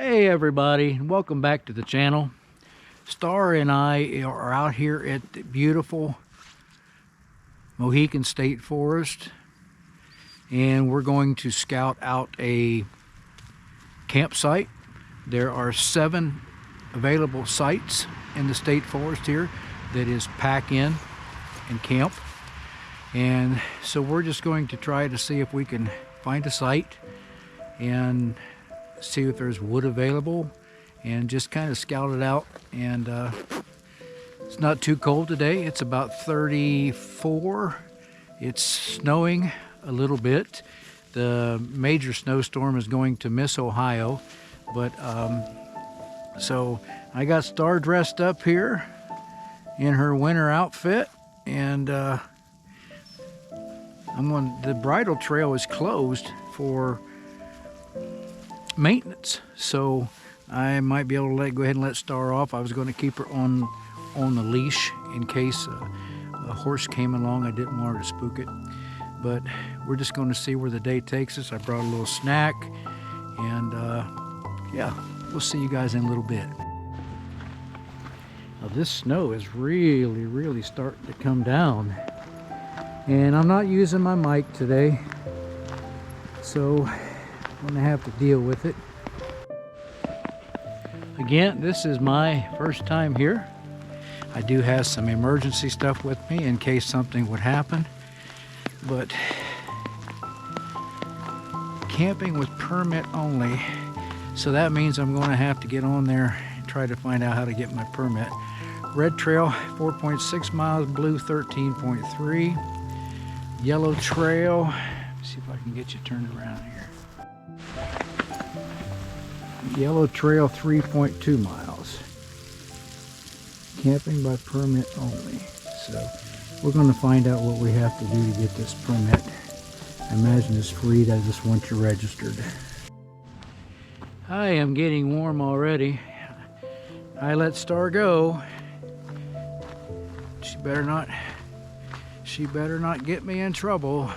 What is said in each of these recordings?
Hey everybody, welcome back to the channel. Star and I are out here at the beautiful Mohican State Forest, and we're going to scout out a campsite. There are 7 available sites in the state forest here that is pack in and camp, and so we're just going to try to see if we can find a site and see if there's wood available and just kind of scout it out. And it's not too cold today. It's about 34. It's snowing a little bit. The major snowstorm is going to miss Ohio, but so I got Star dressed up here in her winter outfit, and the bridle trail is closed for maintenance, so I might be able to go ahead and let Star off. I was going to keep her on the leash in case a horse came along. I didn't want her to spook it, but we're just going to see where the day takes us. I brought a little snack, and yeah, we'll see you guys in a little bit. Now, this snow is really starting to come down, and I'm not using my mic today, so I'm gonna have to deal with it. Again, this is my first time here. I do have some emergency stuff with me in case something would happen, but camping with permit only, so that means I'm going to have to get on there and try to find out how to get my permit. Red trail 4.6 miles, blue 13.3, yellow trail, let's see if I can get you turned around here. Yellow trail 3.2 miles. Camping by permit only. So we're going to find out what we have to do to get this permit. I imagine it's free. I just want you registered. I am getting warm already. I let Star go. She better not get me in trouble.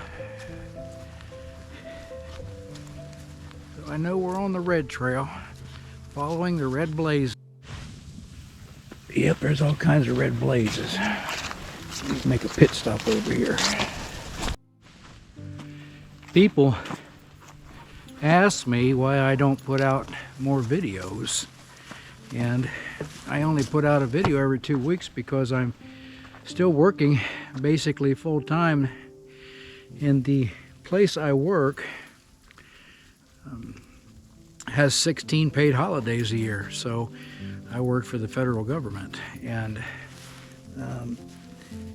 I know we're on the red trail, following the red blaze. Yep, there's all kinds of red blazes. Let's make a pit stop over here. People ask me why I don't put out more videos, and I only put out a video every 2 weeks because I'm still working basically full-time. In the place I work has 16 paid holidays a year, so I work for the federal government, and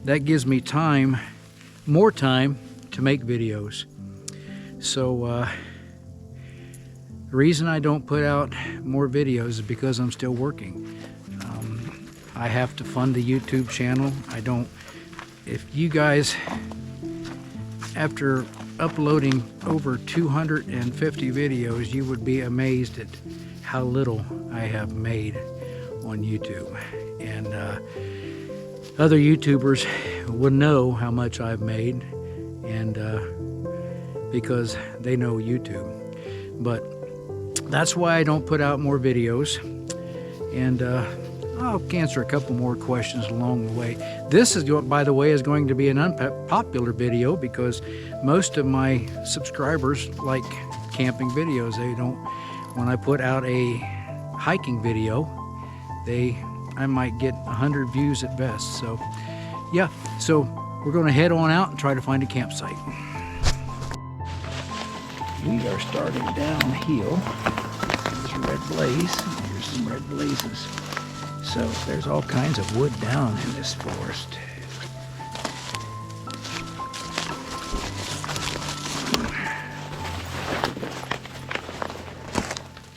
that gives me more time to make videos. So the reason I don't put out more videos is because I'm still working. I have to fund the YouTube channel. If you guys, after uploading over 250 videos, you would be amazed at how little I have made on YouTube, and other YouTubers would know how much I've made, and because they know YouTube. But that's why I don't put out more videos, and I'll answer a couple more questions along the way. This is, by the way, is going to be an unpopular video because most of my subscribers like camping videos. They don't. When I put out a hiking video, I might get 100 views at best. So yeah, so we're going to head on out and try to find a campsite. We are starting downhill. There's a red blaze. Here's some red blazes. So there's all kinds of wood down in this forest.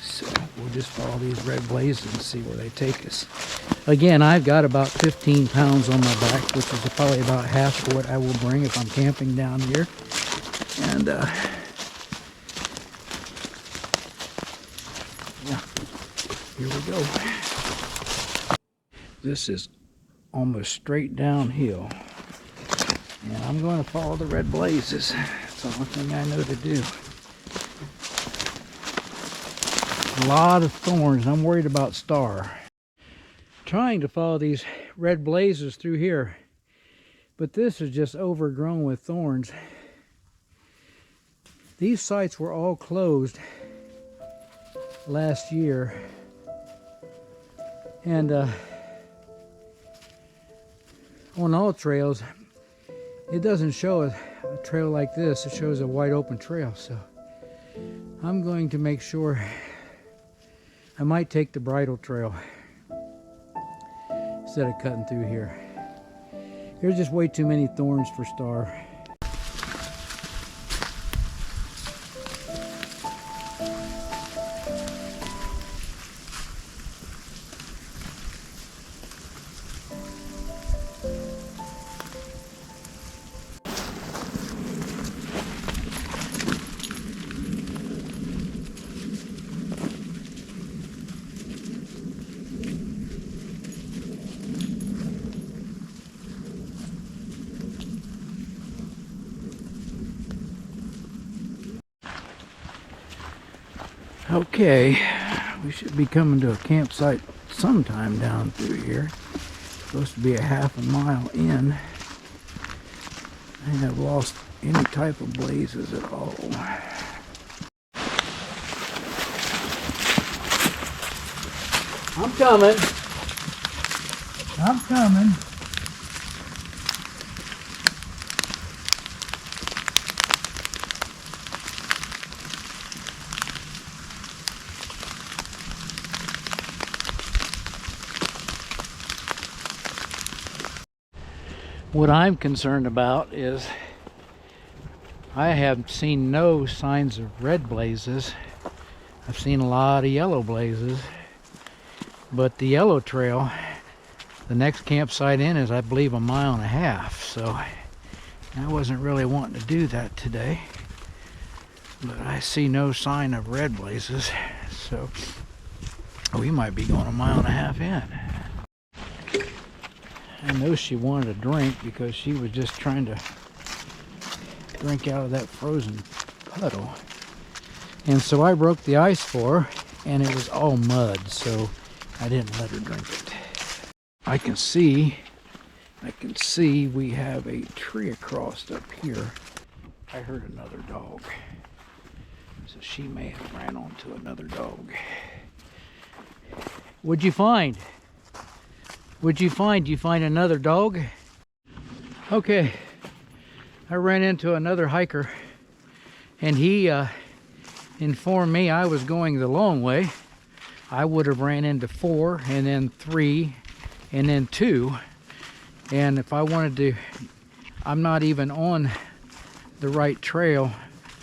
So we'll just follow these red blazes and see where they take us. Again, I've got about 15 pounds on my back, which is probably about half of what I will bring if I'm camping down here. And yeah, here we go. This is almost straight downhill, and I'm going to follow the red blazes. It's the only thing I know to do. A lot of thorns. I'm worried about Star. Trying to follow these red blazes through here, but this is just overgrown with thorns. These sites were all closed last year, and on all trails it doesn't show a trail like this. It shows a wide open trail, so I'm going to make sure. I might take the bridle trail instead of cutting through here. There's just way too many thorns for Star. Okay, we should be coming to a campsite sometime down through here. Supposed to be a half a mile in. I have lost any type of blazes at all. I'm coming. I'm coming. What I'm concerned about is I have seen no signs of red blazes. I've seen a lot of yellow blazes, but the yellow trail, the next campsite in is, I believe, 1.5 miles, so I wasn't really wanting to do that today. But I see no sign of red blazes, so we might be going 1.5 miles in. I know she wanted a drink because she was just trying to drink out of that frozen puddle. And so I broke the ice for her, and it was all mud, so I didn't let her drink it. I can see we have a tree across up here. I heard another dog. So she may have ran onto another dog. What'd you find? What'd you find? Did you find another dog? Okay, I ran into another hiker, and he informed me I was going the long way. I would have ran into 4, and then 3, and then 2. And if I wanted to, I'm not even on the right trail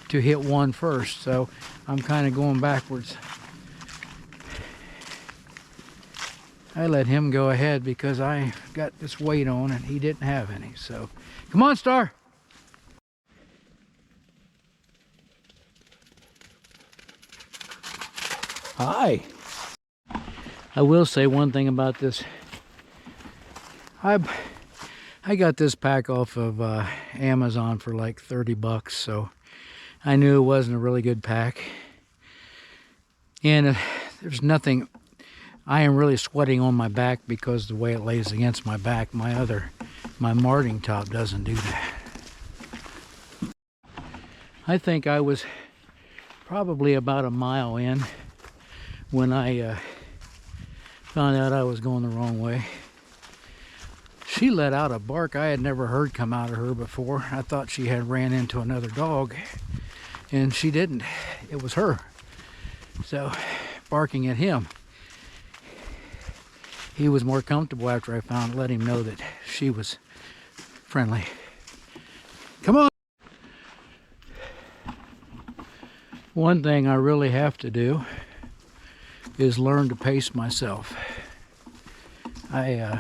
to hit 1 first, so I'm kind of going backwards. I let him go ahead because I got this weight on and he didn't have any. So, come on, Star. Hi. I will say one thing about this. I got this pack off of Amazon for like 30 bucks, so I knew it wasn't a really good pack. And there's nothing. I am really sweating on my back because the way it lays against my back. My Mardingtop doesn't do that. I think I was probably about 1 mile in when I found out I was going the wrong way. She let out a bark I had never heard come out of her before. I thought she had ran into another dog, and she didn't. It was her. So, barking at him. He was more comfortable after I let him know that she was friendly. Come on! One thing I really have to do is learn to pace myself. I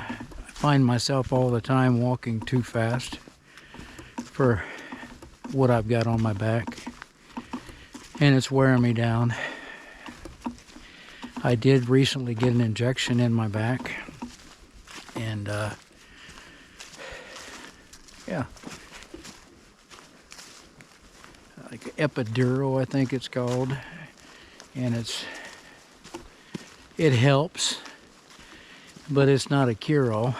find myself all the time walking too fast for what I've got on my back, and it's wearing me down. I did recently get an injection in my back, and yeah, like epidural, I think it's called, and it's It helps, but it's not a cure-all.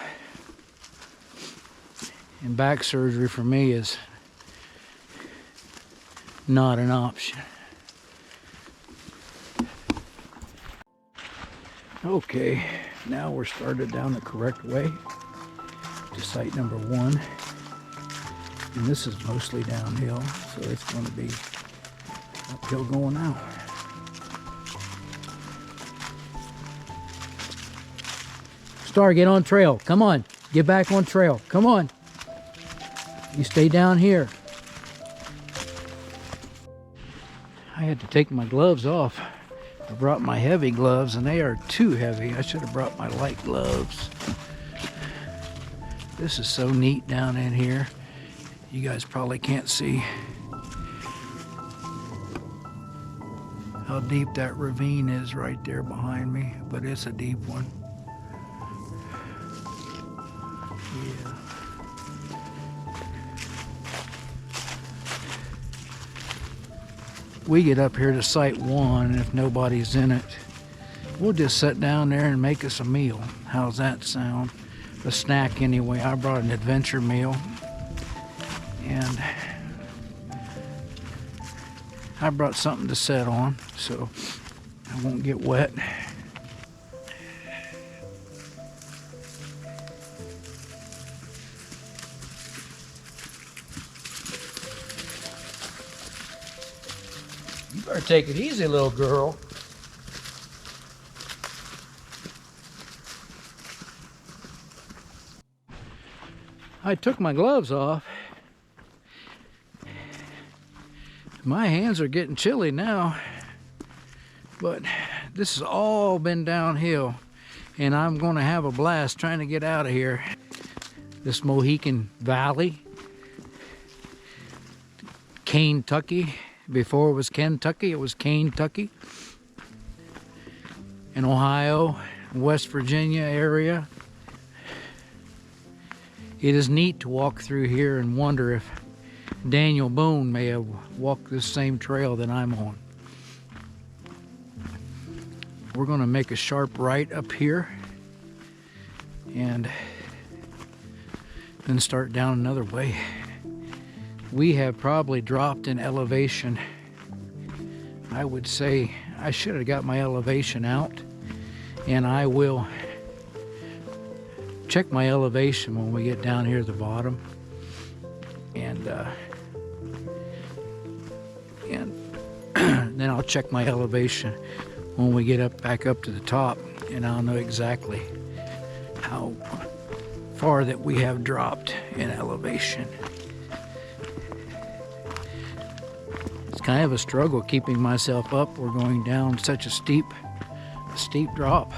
And back surgery for me is not an option. Okay, now we're started down the correct way to site number 1. And this is mostly downhill, so it's going to be uphill going out. Star, get on trail. Come on. Get back on trail. Come on. You stay down here. I had to take my gloves off. I brought my heavy gloves and they are too heavy. I should have brought my light gloves. This is so neat down in here. You guys probably can't see how deep that ravine is right there behind me, but it's a deep one. Yeah. We get up here to site 1, and if nobody's in it, we'll just sit down there and make us a meal. How's that sound? A snack anyway. I brought an adventure meal, and I brought something to sit on so I won't get wet. You better take it easy, little girl. I took my gloves off. My hands are getting chilly now, but this has all been downhill, and I'm going to have a blast trying to get out of here. This Mohican Valley, Kentucky. Before it was Kentucky, it was Kentucky. In Ohio, West Virginia area. It is neat to walk through here and wonder if Daniel Boone may have walked this same trail that I'm on. We're going to make a sharp right up here and then start down another way. We have probably dropped in elevation. I would say I should have got my elevation out, and I will check my elevation when we get down here at the bottom, and then I'll check my elevation when we get back up to the top, and I'll know exactly how far that we have dropped in elevation. It's kind of a struggle keeping myself up. We're going down such a steep drop.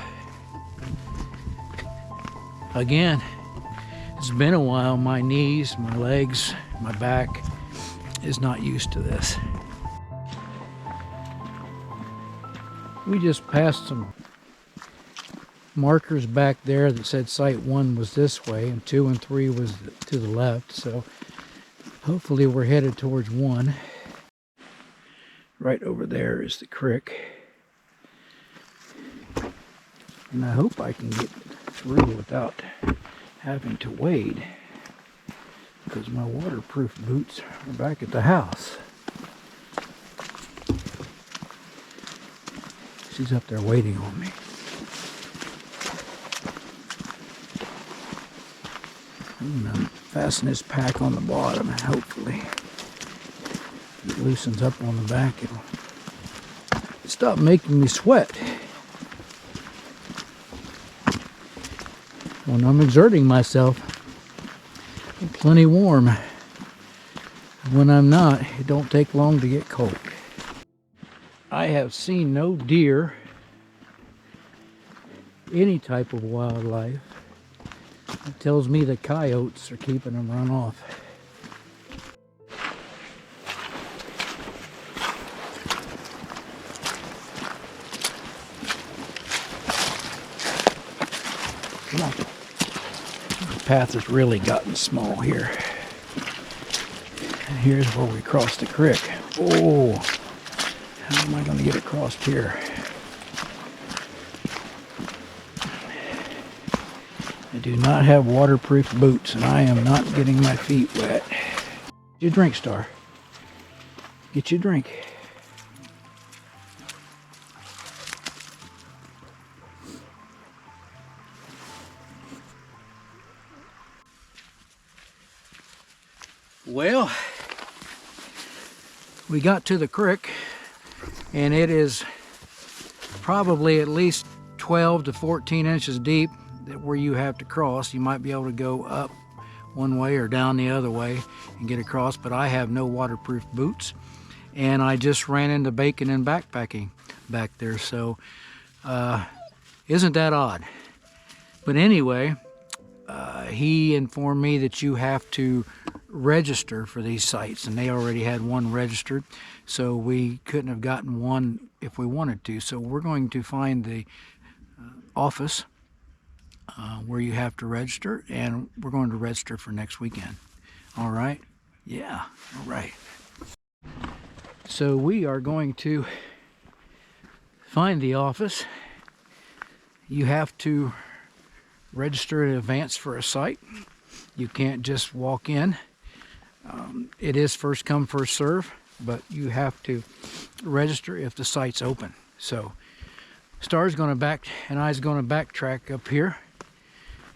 Again, it's been a while. My knees, my legs, my back is not used to this. We just passed some markers back there that said site 1 was this way and 2 and 3 was to the left, so hopefully we're headed towards 1. Right over there is the creek, and I hope I can get through without having to wade, because my waterproof boots are back at the house. She's up there waiting on me. I'm gonna fasten this pack on the bottom, and hopefully it loosens up on the back. It'll stop making me sweat when I'm exerting myself. I'm plenty warm. When I'm not, it don't take long to get cold. I have seen no deer, any type of wildlife. It tells me the coyotes are keeping them run off. The path has really gotten small here. And here's where we cross the creek. Oh, how am I going to get across here? I do not have waterproof boots, and I am not getting my feet wet. Get your drink, Star. Get your drink. Well, we got to the creek, and it is probably at least 12 to 14 inches deep where you have to cross. You might be able to go up one way or down the other way and get across, but I have no waterproof boots, and I just ran into bacon and backpacking back there, so isn't that odd? But anyway, he informed me that you have to register for these sites, and they already had one registered, so we couldn't have gotten one if we wanted to. So we're going to find the office where you have to register, and we're going to register for next weekend. All right? Yeah, all right. So we are going to find the office. You have to register in advance for a site. You can't just walk in. It is first come, first serve, but you have to register if the site's open. So Star's going to back, and I's going to backtrack up here,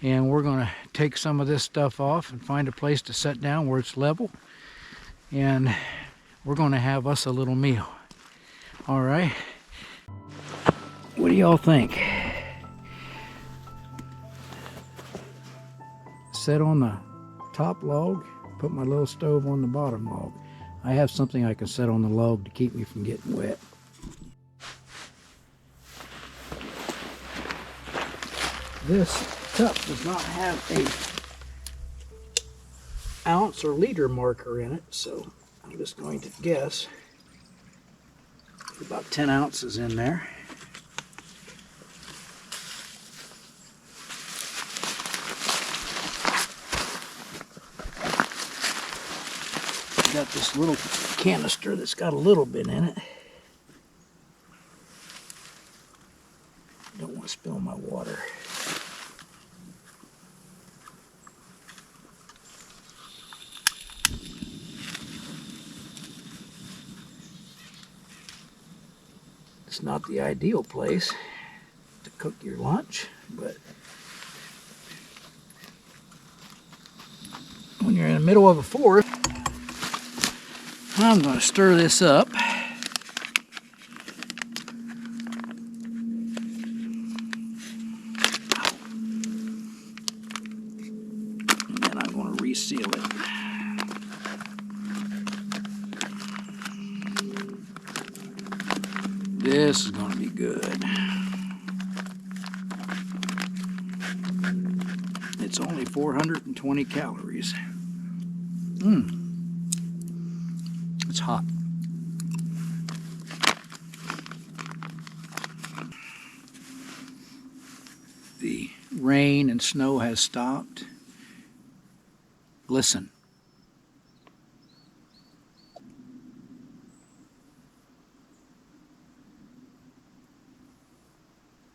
and we're going to take some of this stuff off and find a place to sit down where it's level, and we're going to have us a little meal. All right? What do y'all think? Sit on the top log, put my little stove on the bottom log. I have something I can set on the log to keep me from getting wet. This cup does not have a ounce or liter marker in it, so I'm just going to guess about 10 ounces in there. Got this little canister that's got a little bit in it. Don't want to spill my water. It's not the ideal place to cook your lunch, but when you're in the middle of a forest, I'm going to stir this up. And then I'm going to reseal it. This is going to be good. It's only 420 calories. It's hot. The rain and snow has stopped. Listen.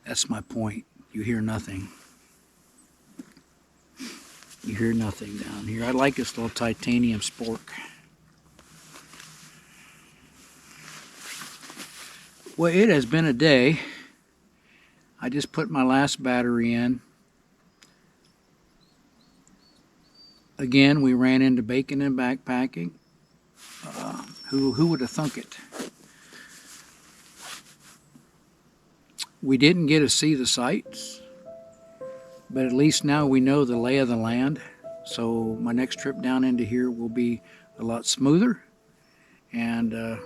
That's my point. You hear nothing. You hear nothing down here. I like this little titanium spork. Well, it has been a day. I just put my last battery in. Again, we ran into bacon and backpacking. Who would have thunk it? We didn't get to see the sights, but at least now we know the lay of the land. So my next trip down into here will be a lot smoother. And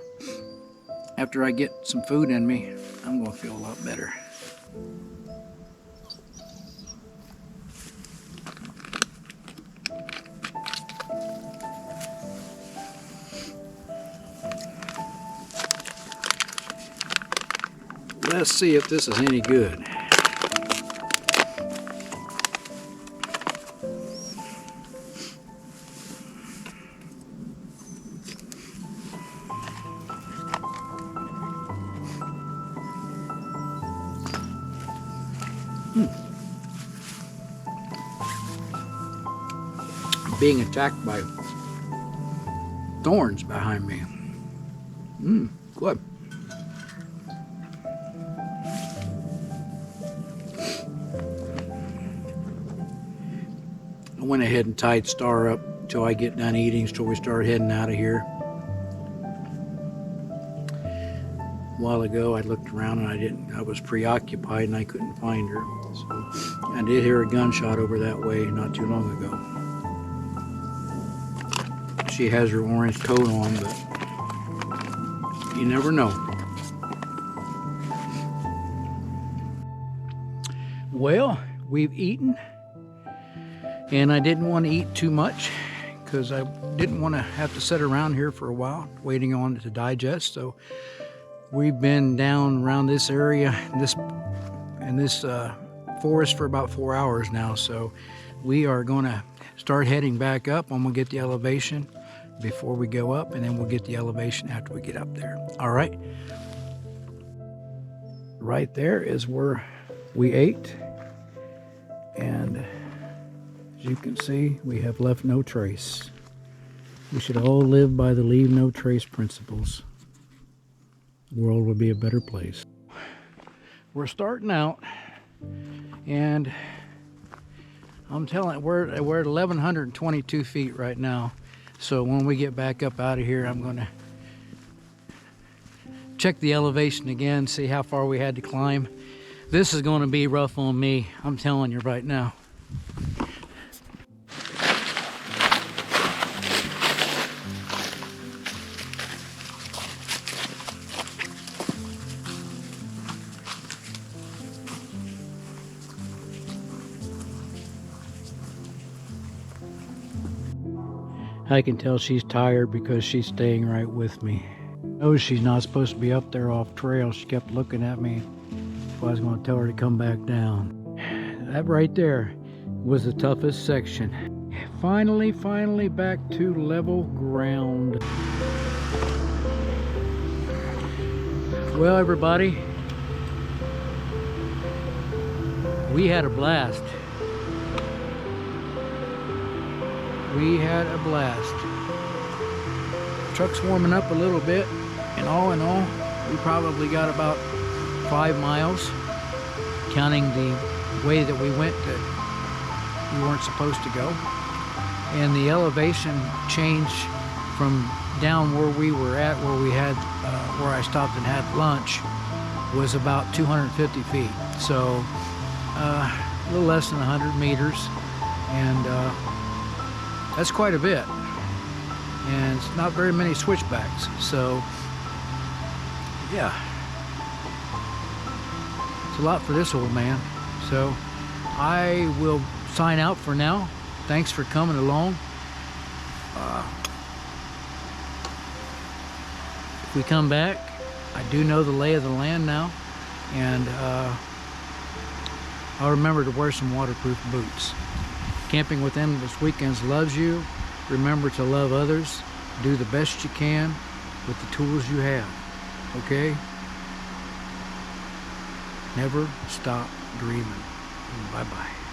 after I get some food in me, I'm going to feel a lot better. Let's see if this is any good. being attacked by thorns behind me. Good. I went ahead and tied Star up till I get done eating, till we start heading out of here. A while ago I looked around and I was preoccupied and I couldn't find her. So I did hear a gunshot over that way not too long ago. She has her orange coat on, but you never know. Well, we've eaten, and I didn't want to eat too much because I didn't want to have to sit around here for a while waiting on it to digest. So we've been down around this area, in this forest for about 4 hours now. So we are going to start heading back up. I'm going to get the elevation before we go up, and then we'll get the elevation after we get up there. All right. Right there is where we ate, and as you can see, we have left no trace. We should all live by the leave no trace principles. The world would be a better place. We're starting out, and I'm telling you, we're at 1,122 feet right now. So when we get back up out of here, I'm going to check the elevation again, see how far we had to climb. This is going to be rough on me, I'm telling you right now. I can tell she's tired because she's staying right with me. Knows she's not supposed to be up there off trail. She kept looking at me if I was going to tell her to come back down. That right there was the toughest section. Finally back to level ground. Well, everybody, we had a blast. We had a blast. Truck's warming up a little bit, and all in all, we probably got about 5 miles, counting the way that we went that we weren't supposed to go. And the elevation change from down where we were at, where I stopped and had lunch, was about 250 feet. So a little less than 100 meters, and that's quite a bit, and it's not very many switchbacks. So yeah, it's a lot for this old man. So I will sign out for now. Thanks for coming along. If we come back, I do know the lay of the land now, and I'll remember to wear some waterproof boots. Camping with Endless Weekends loves you. Remember to love others. Do the best you can with the tools you have. Okay? Never stop dreaming. Bye-bye.